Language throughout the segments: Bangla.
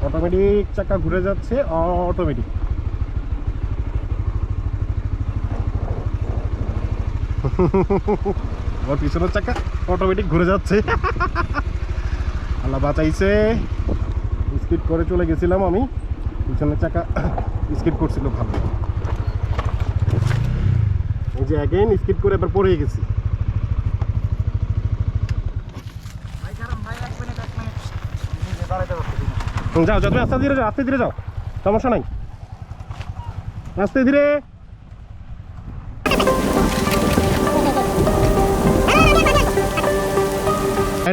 অটোমেটিক চাকা ঘুরে যাচ্ছে, অটোমেটিক। ওর পিছনের চাকা অটোমেটিক ঘুরে যাচ্ছে। আল্লাহ বাঁচাইছে, স্কিড করে চলে গেছিলাম আমি, পিছনের চাকা স্কিড করছিল ভালো। এই যে অ্যাগেন স্কিড করে এবার পড়ে গেছি। যাও যাও, তুমি আস্তে ধীরে যাও, আস্তে ধীরে যাও, সমস্যা নাই, আস্তে ধীরে।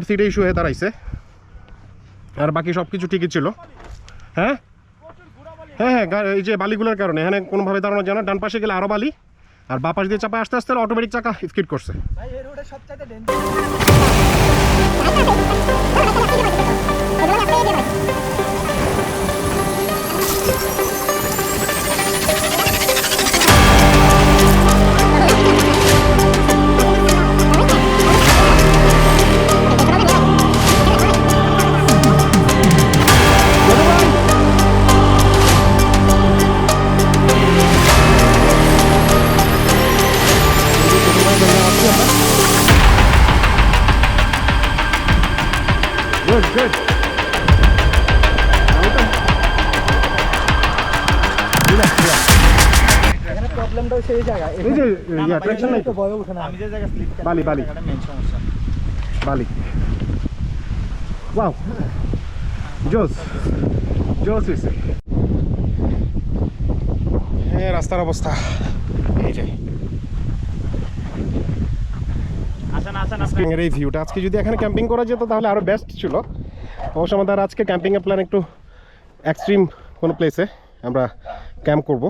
সিটে ইস্যু হয়ে দাঁড়াইছে, আর বাকি সব কিছু ঠিকই ছিল। হ্যাঁ হ্যাঁ হ্যাঁ, এই যে বালিগুলোর কারণে এখানে কোনোভাবে দাঁড়ানো যায় না। ডান পাশে গেলে আরও বালি, আর বাঁ পাশ দিয়ে চাপা আস্তে আস্তে অটোমেটিক চাকা স্কিড করছে। Good, good. এখানে প্রবলেমটাও সেই জায়গা। এই যে ট্র্যাকশন নাই তো, ভয় ওঠে না। আমি যে জায়গা স্লিপ বালি বালি মেইন সমস্যা। বালি। ওয়াও, জোস জোস হইছে। এই রাস্তার অবস্থা এই যে। এই ভিউটা আজকে যদি এখানে ক্যাম্পিং করা যেত তাহলে আরো বেস্ট ছিল। অবশ্য আমাদের আজকে ক্যাম্পিংয়ের প্ল্যান একটু এক্সট্রিম কোনো প্লেসে আমরা ক্যাম্প করব।